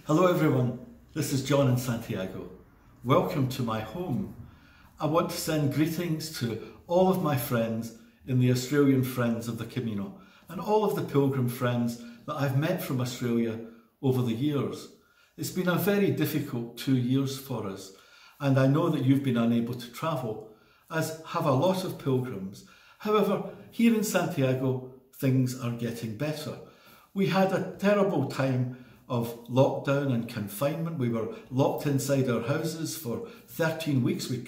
Hello everyone, this is John in Santiago. Welcome to my home. I want to send greetings to all of my friends in the Australian Friends of the Camino and all of the pilgrim friends that I've met from Australia over the years. It's been a very difficult 2 years for us, and I know that you've been unable to travel, as have a lot of pilgrims. However, here in Santiago, things are getting better. We had a terrible time of lockdown and confinement. We were locked inside our houses for 13 weeks. We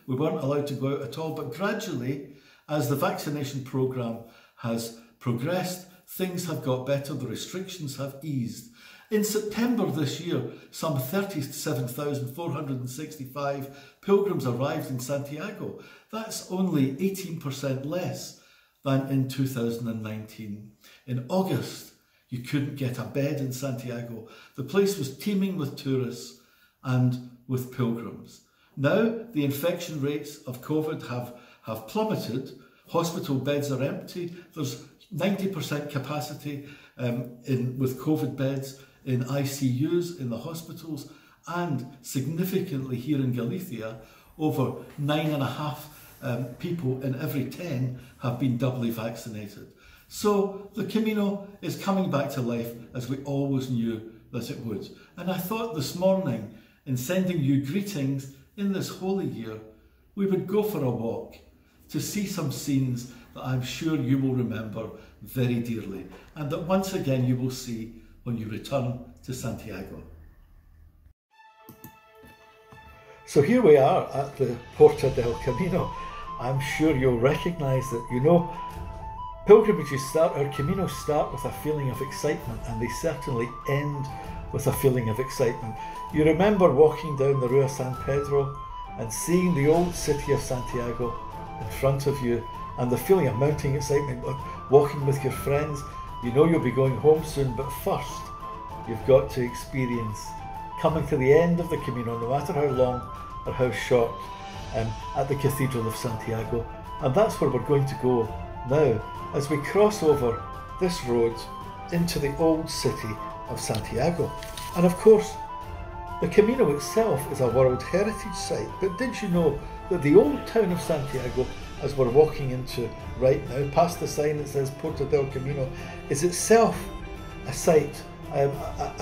weren't allowed to go out at all. But gradually, as the vaccination programme has progressed, things have got better. The restrictions have eased. In September this year, some 37,465 pilgrims arrived in Santiago. That's only 18% less than in 2019. In August, you couldn't get a bed in Santiago. The place was teeming with tourists and with pilgrims. Now the infection rates of COVID have plummeted. Hospital beds are empty. There's 90% capacity with COVID beds in ICUs in the hospitals, and significantly here in Galicia, over 9.5 people in every 10 have been doubly vaccinated. So the Camino is coming back to life as we always knew that it would. And I thought this morning, in sending you greetings in this holy year, we would go for a walk to see some scenes that I'm sure you will remember very dearly, and that once again you will see when you return to Santiago. So here we are at the Puerta del Camino. I'm sure you'll recognise that, pilgrimages our Caminos start with a feeling of excitement, and they certainly end with a feeling of excitement. You remember walking down the Rua San Pedro and seeing the old city of Santiago in front of you, and the feeling of mounting excitement, walking with your friends. You know you'll be going home soon, but first you've got to experience coming to the end of the Camino, no matter how long or how short, at the Cathedral of Santiago. And that's where we're going to go now, as we cross over this road into the old city of Santiago. And of course, the Camino itself is a World Heritage Site, but did you know that the old town of Santiago, as we're walking into right now, past the sign that says Puerta del Camino, is itself a site, a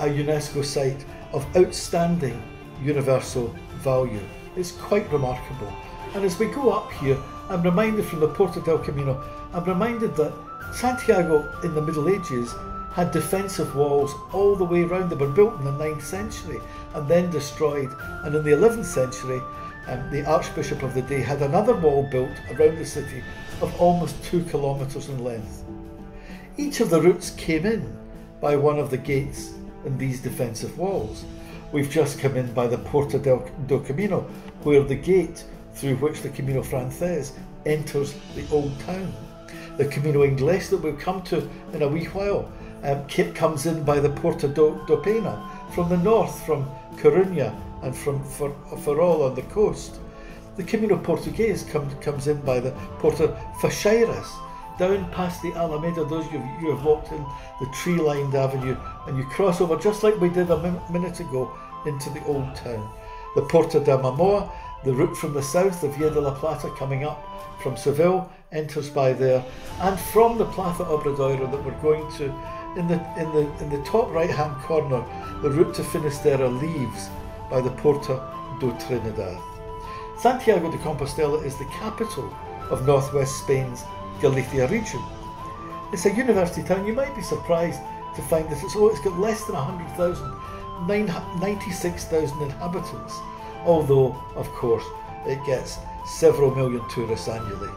UNESCO site of outstanding universal value. It's quite remarkable. And as we go up here, I'm reminded from the Puerta del Camino, I'm reminded that Santiago in the Middle Ages had defensive walls all the way around. They were built in the 9th century and then destroyed. And in the 11th century, the Archbishop of the day had another wall built around the city of almost 2 kilometres in length. Each of the routes came in by one of the gates in these defensive walls. We've just come in by the Puerta del Camino, where the gate through which the Camino Francés enters the old town. The Camino Inglés that we'll come to in a wee while comes in by the Puerta do Pena from the north, from Coruña and from Ferrol on the coast. The Camino Portugués comes in by the Puerta Facheiras, down past the Alameda. Those you have walked in the tree-lined avenue, and you cross over just like we did a minute ago into the old town. The Puerta da Mamoa, the route from the south, the Via de la Plata coming up from Seville, enters by there, and from the Plaza Obradoiro that we're going to, in the top right hand corner, the route to Finisterre leaves by the Puerta do Trinidad. Santiago de Compostela is the capital of northwest Spain's Galicia region. It's a university town. You might be surprised to find that it's got less than 100,000, 96,000 inhabitants, although of course it gets several million tourists annually,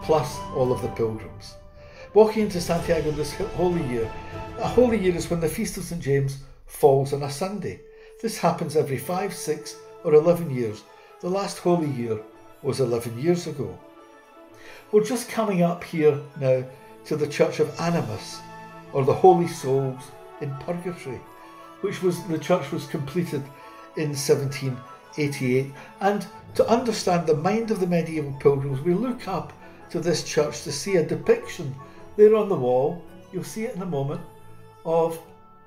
plus all of the pilgrims. Walking into Santiago this holy year, a holy year is when the Feast of St. James falls on a Sunday. This happens every 5, 6 or 11 years. The last holy year was 11 years ago. We're just coming up here now to the Church of Animus, or the Holy Souls in Purgatory, the church was completed in 1788. And to understand the mind of the medieval pilgrims, we look up to this church to see a depiction there on the wall, you'll see it in a moment, of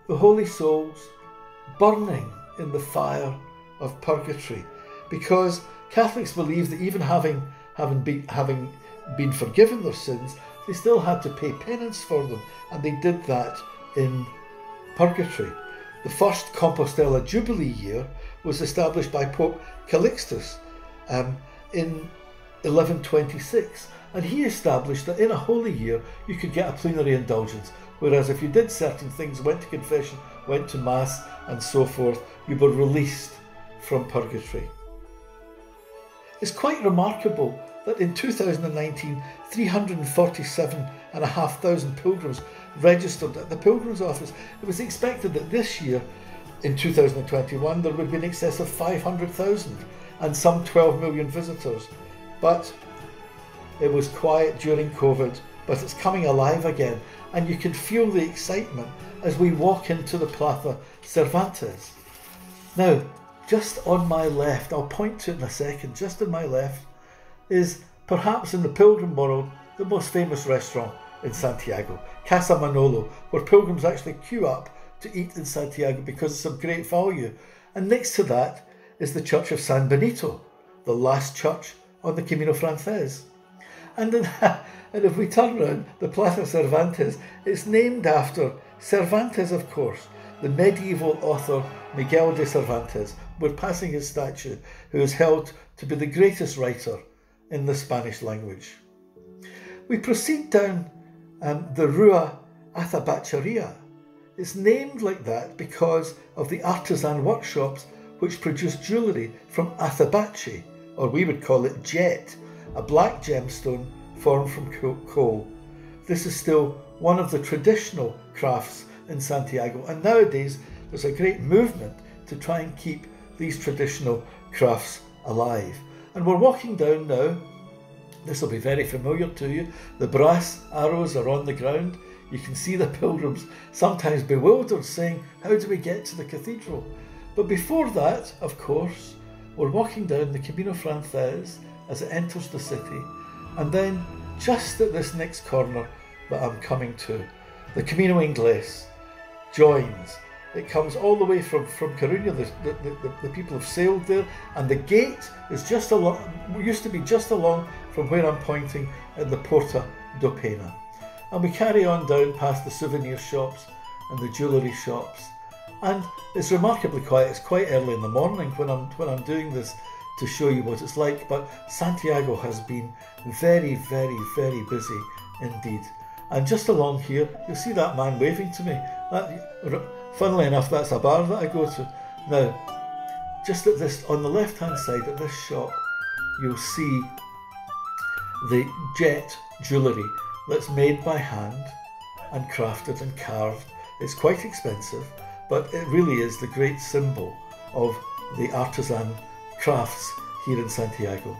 the Holy Souls burning in the fire of purgatory, because Catholics believe that even having been forgiven their sins, they still had to pay penance for them, and they did that in purgatory. The first Compostela Jubilee year was established by Pope Calixtus in 1126, and he established that in a holy year you could get a plenary indulgence, whereas if you did certain things, went to confession, went to mass and so forth, you were released from purgatory. It's quite remarkable that in 2019, 347,500 pilgrims registered at the Pilgrims Office. It was expected that this year, in 2021, there would be in excess of 500,000 and some 12 million visitors. But it was quiet during COVID, but it's coming alive again, and you can feel the excitement as we walk into the Plaza Cervantes. Now, just on my left, I'll point to it in a second, just on my left is perhaps in the pilgrim world the most famous restaurant in Santiago, Casa Manolo, where pilgrims actually queue up to eat in Santiago because it's of great value. And next to that is the Church of San Benito, the last church on the Camino Frances. And if we turn around, the Plaza Cervantes, it's named after Cervantes, of course, the medieval author Miguel de Cervantes. We're passing his statue, who is held to be the greatest writer in the Spanish language. We proceed down the Rua Atabacharia. It's named like that because of the artisan workshops which produce jewellery from atabache, or we would call it jet, a black gemstone formed from coal. This is still one of the traditional crafts in Santiago, and nowadays there's a great movement to try and keep these traditional crafts alive. And we're walking down now. This will be very familiar to you. The brass arrows are on the ground. You can see the pilgrims sometimes bewildered, saying, how do we get to the cathedral? But before that, of course, we're walking down the Camino Frances as it enters the city, and then just at this next corner that I'm coming to, the Camino Inglés joins. It comes all the way from Coruña. The people have sailed there, and the gate is just along, used to be just along from where I'm pointing at the Porta do Pena. And we carry on down past the souvenir shops and the jewellery shops. And it's remarkably quiet. It's quite early in the morning when I'm doing this to show you what it's like. But Santiago has been very, very, very busy indeed. And just along here, you'll see that man waving to me. Funnily enough, that's a bar that I go to. Now, just at this, on the left-hand side at this shop, you'll see the jet jewellery that's made by hand and crafted and carved. It's quite expensive, but it really is the great symbol of the artisan crafts here in Santiago.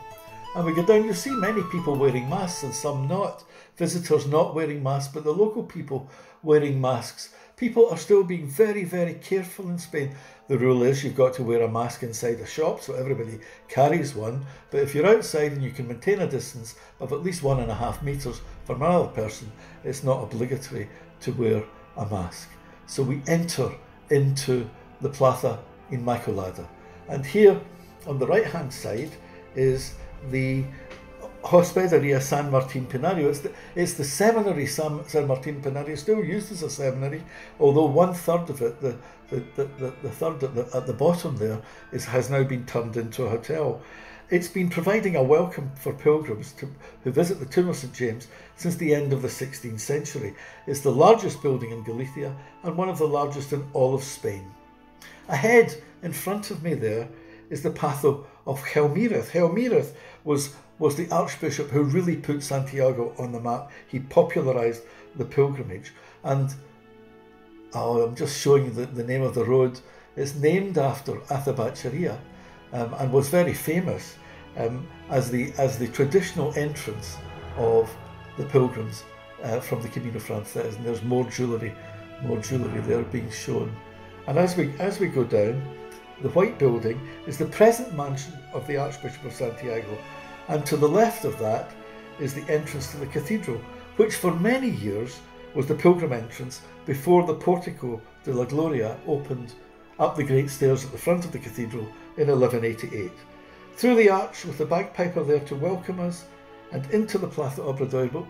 And we go down, you'll see many people wearing masks and some not. Visitors not wearing masks, but the local people wearing masks. People are still being very, very careful in Spain. The rule is you've got to wear a mask inside a shop, so everybody carries one. But if you're outside and you can maintain a distance of at least 1.5 metres from another person, it's not obligatory to wear a mask. So we enter into the Plaza Inmaculada. And here on the right-hand side is the Hospederia San Martin Pinario. It's the seminary San Martin Pinario, still used as a seminary, although 1/3 of it, the third at the bottom there, has now been turned into a hotel. It's been providing a welcome for pilgrims who visit the tomb of St James since the end of the 16th century. It's the largest building in Galicia and one of the largest in all of Spain. Ahead, in front of me there, is the Patho of Gelmírez. Gelmírez was the archbishop who really put Santiago on the map. He popularised the pilgrimage. And I'm just showing you the name of the road. It's named after Atabacharia and was very famous as the traditional entrance of the pilgrims from the Camino Frances. And there's more jewellery there being shown. And as we go down, the white building is the present mansion of the Archbishop of Santiago, and to the left of that is the entrance to the cathedral, which for many years was the pilgrim entrance before the Portico de la Gloria opened up the great stairs at the front of the cathedral in 1188, through the arch with the bagpiper there to welcome us, and into the Plaza Obradoiro.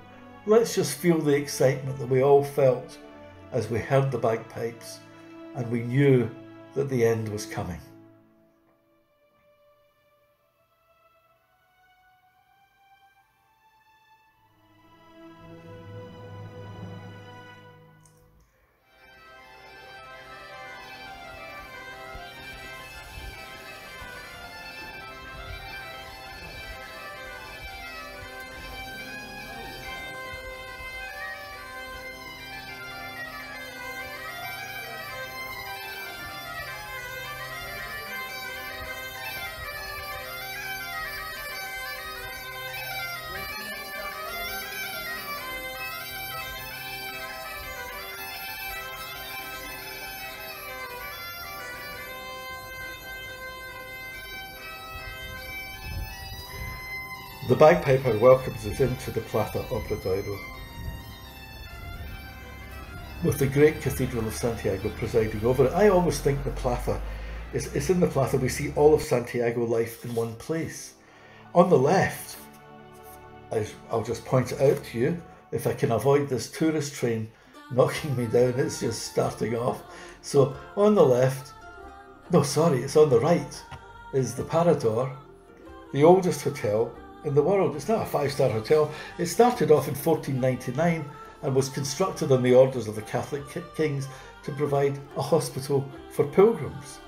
Let's just feel the excitement that we all felt as we heard the bagpipes and we knew that the end was coming. The bagpiper welcomes us into the Plaza Obradoiro, with the great Cathedral of Santiago presiding over it. I always think the Plaza, it's in the Plaza we see all of Santiago life in one place. On the left, I'll just point it out to you, if I can avoid this tourist train knocking me down, it's just starting off. So on the left, no sorry, it's on the right, is the Parador, the oldest hotel in the world. It's not a five-star hotel. It started off in 1499 and was constructed on the orders of the Catholic kings to provide a hospital for pilgrims.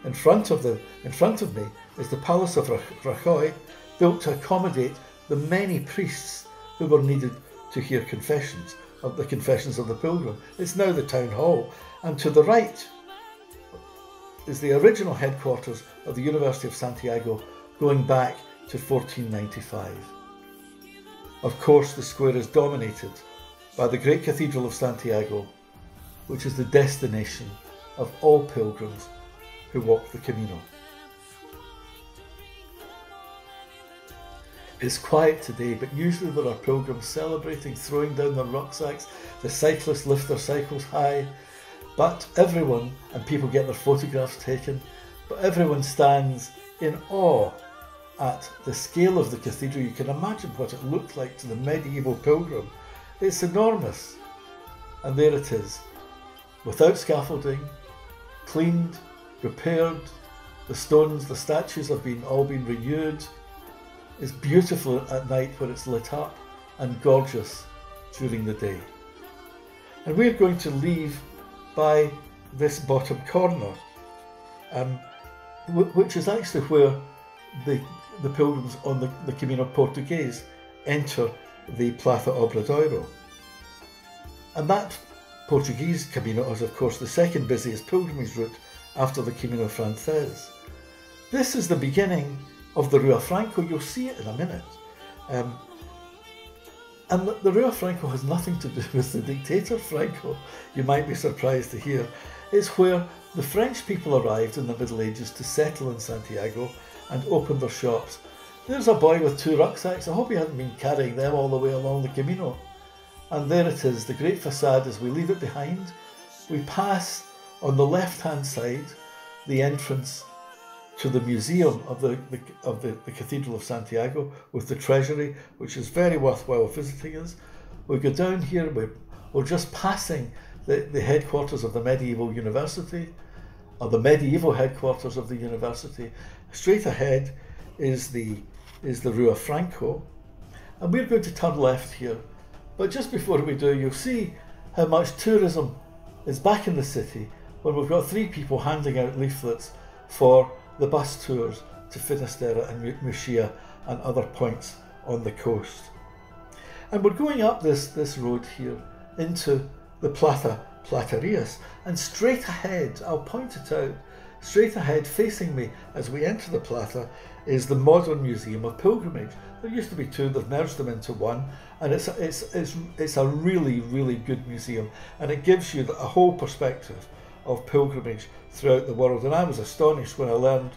In front of me is the Palace of Rajoy, built to accommodate the many priests who were needed to hear the confessions of the pilgrim. It's now the town hall, and to the right is the original headquarters of the University of Santiago, going back to 1495. Of course, the square is dominated by the great Cathedral of Santiago, which is the destination of all pilgrims who walk the Camino. It's quiet today, but usually there are pilgrims celebrating, throwing down their rucksacks, the cyclists lift their cycles high, but everyone, and people get their photographs taken, but everyone stands in awe at the scale of the cathedral. You can imagine what it looked like to the medieval pilgrim. It's enormous. And there it is, without scaffolding, cleaned, repaired, the stones, the statues have all been renewed. It's beautiful at night when it's lit up, and gorgeous during the day. And we're going to leave by this bottom corner, which is actually where the pilgrims on the Camino Português enter the Plaza Obradoiro. And that Portuguese Camino is of course the second busiest pilgrimage route after the Camino Francés. This is the beginning of the Rua Franco. You'll see it in a minute. And the Rua Franco has nothing to do with the dictator Franco, you might be surprised to hear. It's where the French people arrived in the Middle Ages to settle in Santiago and open their shops. There's a boy with 2 rucksacks. I hope he hadn't been carrying them all the way along the Camino. And there it is, the great facade. As we leave it behind, we pass on the left-hand side the entrance to the museum of the Cathedral of Santiago with the treasury, which is very worthwhile visiting us. We go down here, we're just passing the headquarters of the medieval university, or the medieval headquarters of the university. Straight ahead is the Rua Franco, and we're going to turn left here. But just before we do, you'll see how much tourism is back in the city when we've got 3 people handing out leaflets for the bus tours to Finisterre and Murcia and other points on the coast. And we're going up this road here into the Plaza Platerías, and straight ahead, I'll point it out, straight ahead facing me as we enter the plaza is the Modern Museum of Pilgrimage. There used to be 2, they've merged them into one, and it's a really, really good museum, and it gives you a whole perspective of pilgrimage throughout the world. And I was astonished when I learned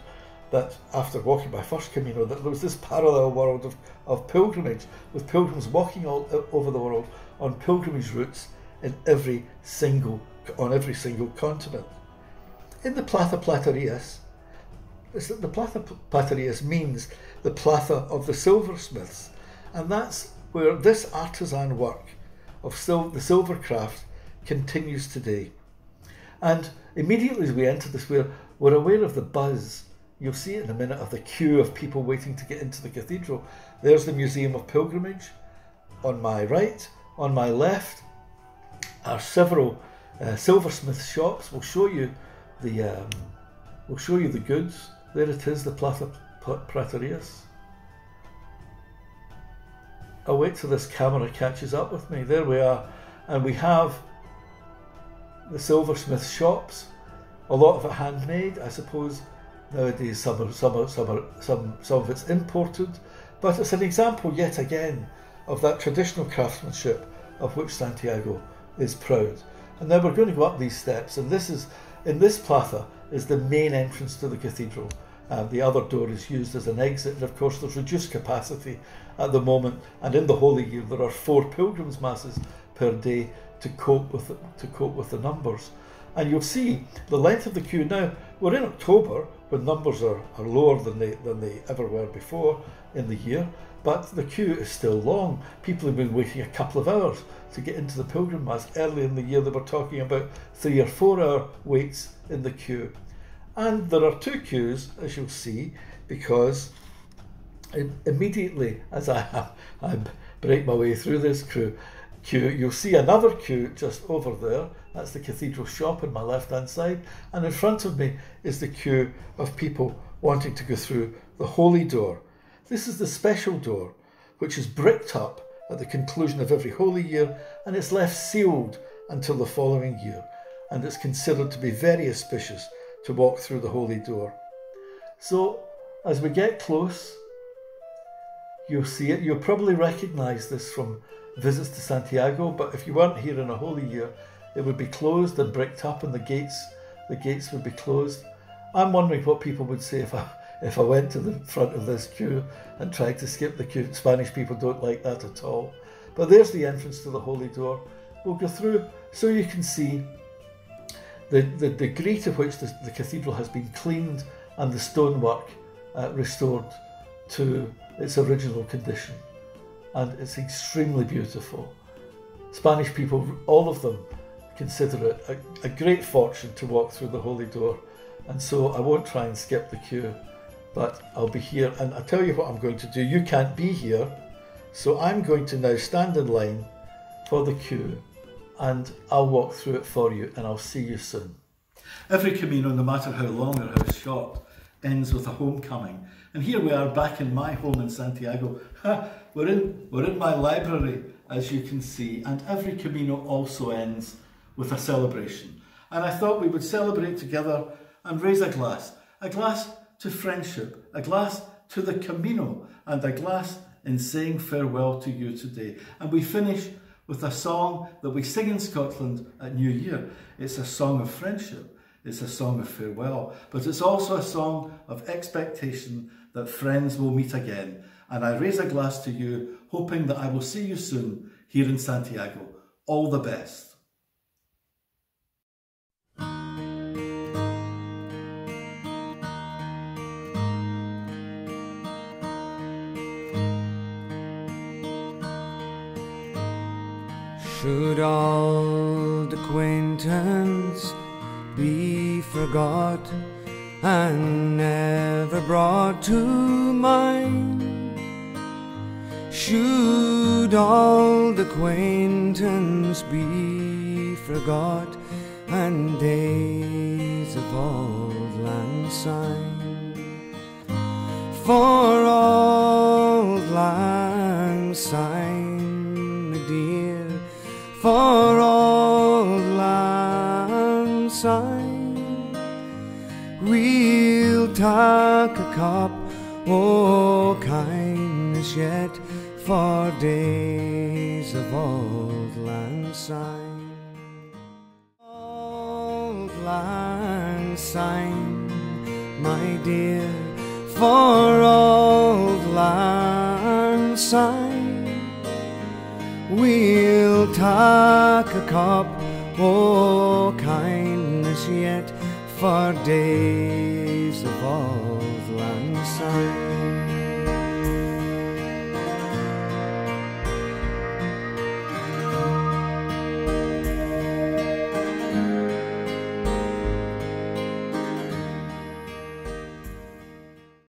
that after walking my first Camino, that there was this parallel world of pilgrimage, with pilgrims walking all over the world on pilgrimage routes on every single continent. in the Plaza Platerias, the Plaza Platerias means the Plaza of the silversmiths, and that's where this artisan work of the silver craft continues today. And immediately as we enter this, we're aware of the buzz. You'll see it in a minute, of the queue of people waiting to get into the cathedral. There's the Museum of Pilgrimage on my right. On my left are several silversmith shops. We'll show you the goods. There it is, the Plaza Praterias. I'll wait till this camera catches up with me. There we are, and we have the silversmith shops. A lot of it handmade, I suppose. Nowadays, some of it's imported, but it's an example yet again of that traditional craftsmanship of which Santiago is proud. And now we're going to go up these steps, and in this plaza is the main entrance to the cathedral. The other door is used as an exit, and of course there's reduced capacity at the moment, and in the Holy Year there are 4 pilgrims masses per day to cope with the numbers. And you'll see the length of the queue now. We're in October, when numbers are lower than they ever were before in the year, but the queue is still long. People have been waiting a couple of hours to get into the pilgrim mass. Early in the year they were talking about 3 or 4 hour waits in the queue. And there are 2 queues, as you'll see, because immediately as I break my way through this queue, you'll see another queue just over there. That's the cathedral shop on my left hand side, and in front of me is the queue of people wanting to go through the holy door. This is the special door, which is bricked up at the conclusion of every holy year, and it's left sealed until the following year, and it's considered to be very auspicious to walk through the holy door. So as we get close, you'll see it. You'll probably recognize this from visits to Santiago, but if you weren't here in a holy year, it would be closed and bricked up, and the gates would be closed. I'm wondering what people would say if I went to the front of this queue and tried to skip the queue. Spanish people don't like that at all. But there's the entrance to the holy door. We'll go through so you can see the degree to which the cathedral has been cleaned and the stonework restored to its original condition. And it's extremely beautiful. Spanish people, all of them, consider it a great fortune to walk through the holy door, and so I won't try and skip the queue, but I'll be here. And I'll tell you what I'm going to do. You can't be here, so I'm going to now stand in line for the queue, and I'll walk through it for you, and I'll see you soon. Every Camino, no matter how long or how short, ends with a homecoming. And here we are back in my home in Santiago. We're in my library, as you can see, and every Camino also ends with a celebration. And I thought we would celebrate together and raise a glass to friendship, a glass to the Camino, and a glass in saying farewell to you today. And we finish with a song that we sing in Scotland at New Year. It's a song of friendship, it's a song of farewell, but it's also a song of expectation that friends will meet again. And I raise a glass to you, hoping that I will see you soon here in Santiago. All the best. Should old acquaintance be forgot and never brought to mind? Should old acquaintance be forgot and days of old lang syne? For old lang syne, my dear, for old lang syne, we'll tak a cup o' kindness yet for days of old lang syne. Old lang syne, my dear, for old lang syne, we'll tak a cup o' kindness yet for days of auld lang syne.